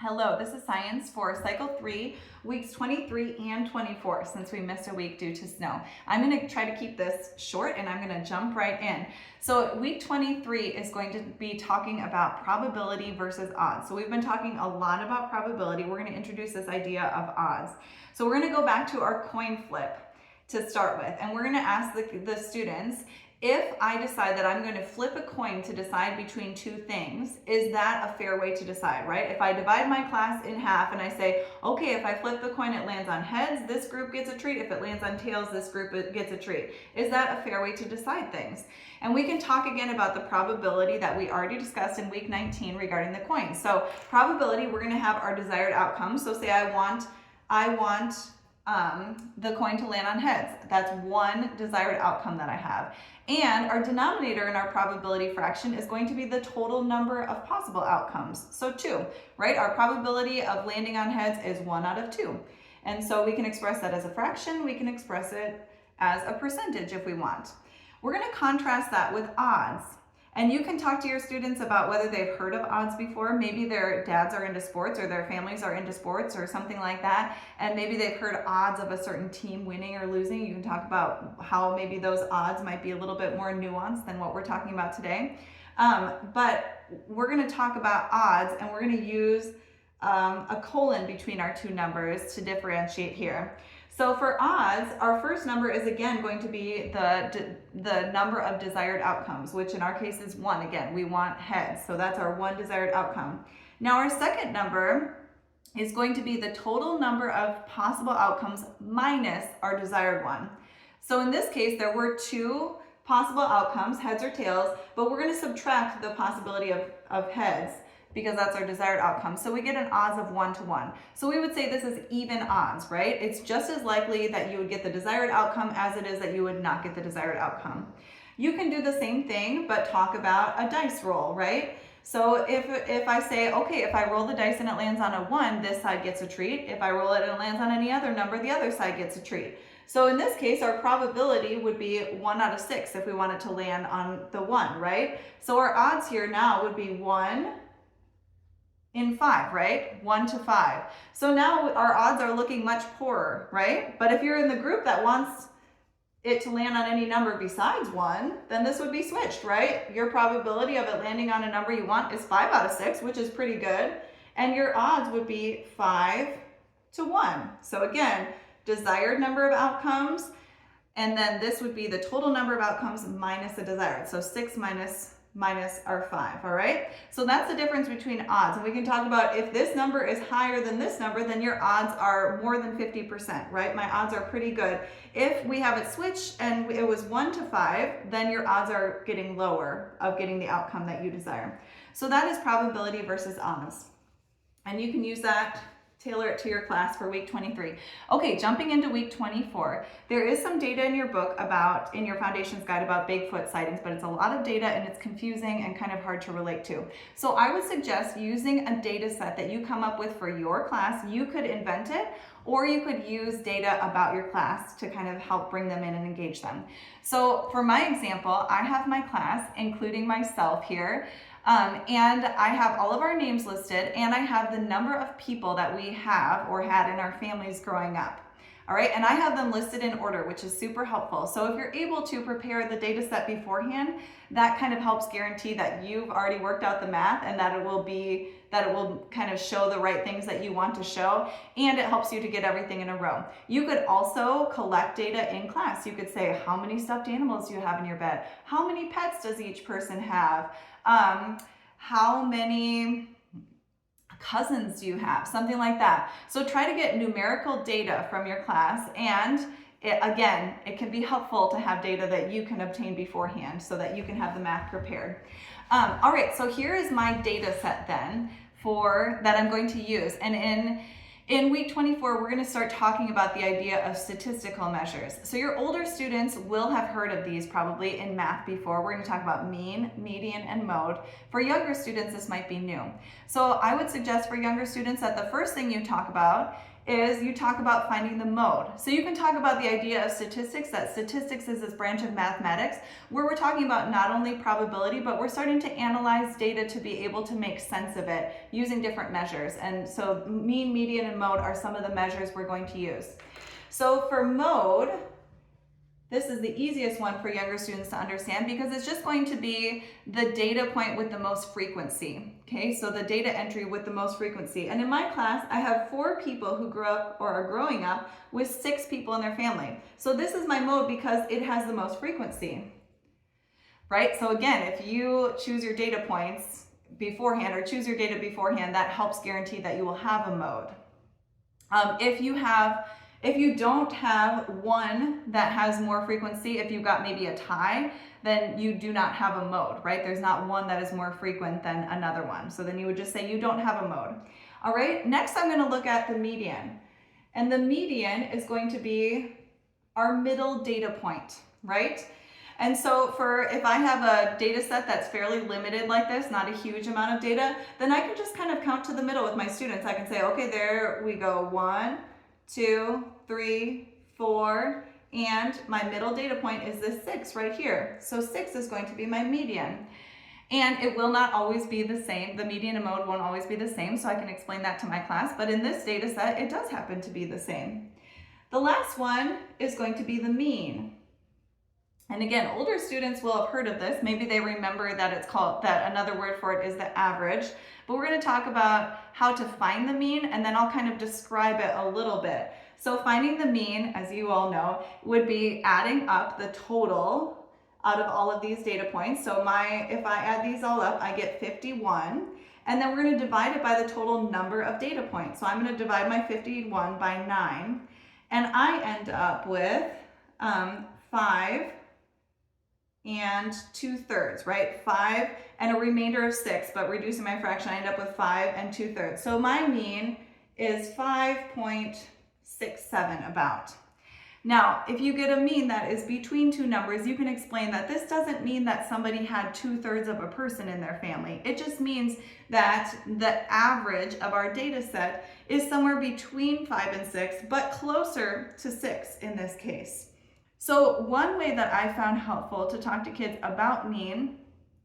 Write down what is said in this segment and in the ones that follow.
Hello, this is science for cycle 3, weeks 23 and 24, since we missed a week due to snow. I'm going to try to keep this short and I'm going to jump right in. So week 23 is going to be talking about probability versus odds. So we've been talking a lot about probability. We're going to introduce this idea of odds. So we're going to go back to our coin flip to start with, and we're going to ask the students, if I decide that I'm going to flip a coin to decide between two things, is that a fair way to decide, right? If I divide my class in half and I say, okay, if I flip the coin, it lands on heads, this group gets a treat. If it lands on tails, this group gets a treat. Is that a fair way to decide things? And we can talk again about the probability that we already discussed in week 19 regarding the coin. So probability, we're going to have our desired outcome. So say I want the coin to land on heads. That's one desired outcome that I have. And our denominator in our probability fraction is going to be the total number of possible outcomes. So 2, right? Our probability of landing on heads is 1 out of 2. And so we can express that as a fraction. We can express it as a percentage if we want. We're going to contrast that with odds. And you can talk to your students about whether they've heard of odds before. Maybe their dads are into sports or their families are into sports or something like that. And maybe they've heard odds of a certain team winning or losing. You can talk about how maybe those odds might be a little bit more nuanced than what we're talking about today. But we're going to talk about odds, and we're going to use a colon between our two numbers to differentiate here. So for odds, our first number is again going to be the number of desired outcomes, which in our case is 1. Again, we want heads, so that's our one desired outcome. Now our second number is going to be the total number of possible outcomes minus our desired one. So in this case, there were 2 possible outcomes, heads or tails, but we're going to subtract the possibility of heads, because that's our desired outcome. So we get an odds of 1 to 1. So we would say this is even odds, right? It's just as likely that you would get the desired outcome as it is that you would not get the desired outcome. You can do the same thing, but talk about a dice roll, right? So if I say, okay, if I roll the dice and it lands on a 1, this side gets a treat. If I roll it and it lands on any other number, the other side gets a treat. So in this case, our probability would be 1 out of 6 if we wanted to land on the 1, right? So our odds here now would be 1 in 5, right? 1 to 5. So now our odds are looking much poorer, right? But if you're in the group that wants it to land on any number besides 1, then this would be switched, right? Your probability of it landing on a number you want is 5 out of 6, which is pretty good. And your odds would be 5 to 1. So again, desired number of outcomes, and then this would be the total number of outcomes minus the desired. So 6 minus our 5, all right? So that's the difference between odds. And we can talk about if this number is higher than this number, then your odds are more than 50%, right? My odds are pretty good. If we have it switched and it was 1 to 5, then your odds are getting lower of getting the outcome that you desire. So that is probability versus odds. And you can use that, tailor it to your class for week 23. Okay, jumping into week 24, there is some data in your book in your foundations guide about Bigfoot sightings, but it's a lot of data and it's confusing and kind of hard to relate to. So I would suggest using a data set that you come up with for your class. You could invent it, or you could use data about your class to kind of help bring them in and engage them. So for my example, I have my class, including myself here, and I have all of our names listed, and I have the number of people that we have or had in our families growing up. All right, and I have them listed in order, which is super helpful. So if you're able to prepare the data set beforehand, that kind of helps guarantee that you've already worked out the math and that it will kind of show the right things that you want to show, and it helps you to get everything in a row. You could also collect data in class. You could say, how many stuffed animals do you have in your bed? How many pets does each person have? How many cousins do you have? Something like that. So try to get numerical data from your class, and again, it can be helpful to have data that you can obtain beforehand so that you can have the math prepared. All right, so here is my data set then that I'm going to use. And in week 24, we're going to start talking about the idea of statistical measures. So your older students will have heard of these probably in math before. We're going to talk about mean, median, and mode. For younger students, this might be new. So I would suggest for younger students that the first thing you talk about is you talk about finding the mode. So you can talk about the idea of statistics, that statistics is this branch of mathematics where we're talking about not only probability, but we're starting to analyze data to be able to make sense of it using different measures. And so mean, median, and mode are some of the measures we're going to use. So for mode, this is the easiest one for younger students to understand because it's just going to be the data point with the most frequency. Okay, so the data entry with the most frequency. And in my class, I have 4 people who grew up or are growing up with 6 people in their family. So this is my mode because it has the most frequency, right? So again, if you choose your data points beforehand or choose your data beforehand, that helps guarantee that you will have a mode. If you don't have one that has more frequency, if you've got maybe a tie, then you do not have a mode, right? There's not one that is more frequent than another one. So then you would just say you don't have a mode. All right, next I'm gonna look at the median. And the median is going to be our middle data point, right? And so if I have a data set that's fairly limited like this, not a huge amount of data, then I can just kind of count to the middle with my students. I can say, okay, there we go, 1, 2, 3, 4, and my middle data point is this 6 right here. So 6 is going to be my median. And it will not always be the same. The median and mode won't always be the same, so I can explain that to my class. But in this data set, it does happen to be the same. The last one is going to be the mean. And again, older students will have heard of this. Maybe they remember that it's called, that another word for it is the average. But we're going to talk about how to find the mean, and then I'll kind of describe it a little bit. So finding the mean, as you all know, would be adding up the total out of all of these data points. So if I add these all up, I get 51. And then we're going to divide it by the total number of data points. So I'm going to divide my 51 by 9. And I end up with 5 and 2/3, right? 5 and a remainder of 6, but reducing my fraction, I end up with 5 and 2/3. So my mean is 5.67 about. Now, if you get a mean that is between two numbers, you can explain that this doesn't mean that somebody had 2/3 of a person in their family. It just means that the average of our data set is somewhere between 5 and 6, but closer to 6 in this case. So one way that I found helpful to talk to kids about mean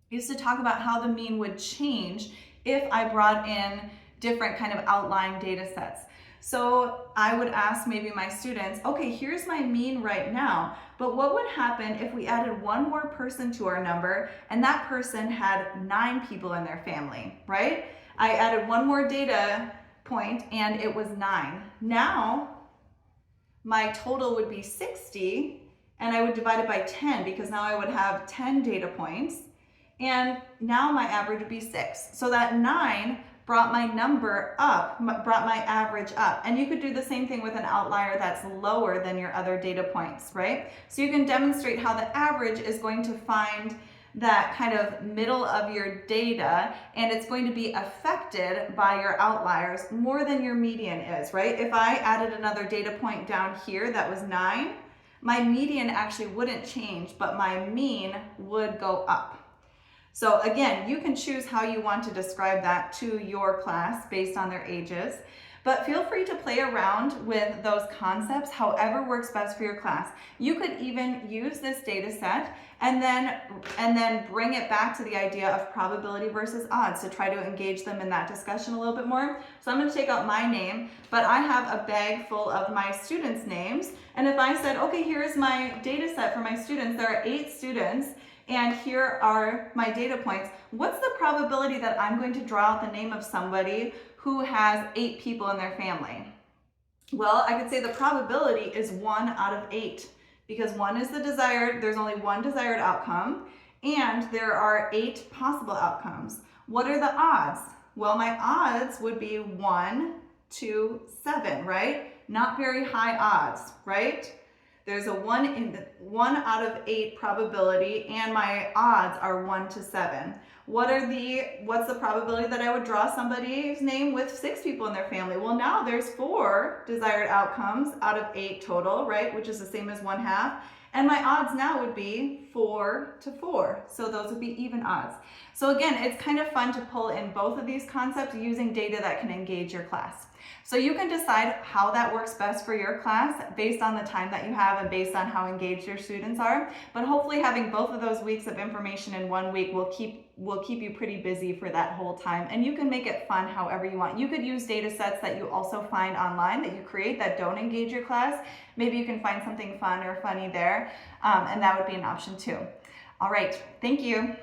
is to talk about how the mean would change if I brought in different kind of outlying data sets. So I would ask maybe my students, okay, here's my mean right now, but what would happen if we added one more person to our number and that person had 9 people in their family, right? I added one more data point and it was 9. Now my total would be 60 and I would divide it by 10 because now I would have 10 data points and now my average would be 6. So that 9 brought my number up, brought my average up. And you could do the same thing with an outlier that's lower than your other data points, right? So you can demonstrate how the average is going to find that kind of middle of your data, and it's going to be affected by your outliers more than your median is, right? If I added another data point down here that was 9, my median actually wouldn't change, but my mean would go up. So again, you can choose how you want to describe that to your class based on their ages, but feel free to play around with those concepts however works best for your class. You could even use this data set and then bring it back to the idea of probability versus odds to try to engage them in that discussion a little bit more. So I'm going to take out my name, but I have a bag full of my students' names. And if I said, okay, here's my data set for my students, there are 8 students, and here are my data points. What's the probability that I'm going to draw out the name of somebody who has 8 people in their family? Well, I could say the probability is 1 out of 8 because there's only one desired outcome and there are 8 possible outcomes. What are the odds? Well, my odds would be 1 to 7, right? Not very high odds, right? There's a 1 out of 8 probability and my odds are 1 to 7. What's the probability that I would draw somebody's name with 6 people in their family? Well, now there's 4 desired outcomes out of 8 total, right? Which is the same as 1/2. And my odds now would be 4 to 4. So those would be even odds. So again, it's kind of fun to pull in both of these concepts using data that can engage your class. So you can decide how that works best for your class based on the time that you have and based on how engaged your students are. But hopefully having both of those weeks of information in 1 week will keep you pretty busy for that whole time. And you can make it fun however you want. You could use data sets that you also find online that you create that don't engage your class. Maybe you can find something fun or funny there, and that would be an option too. All right, thank you.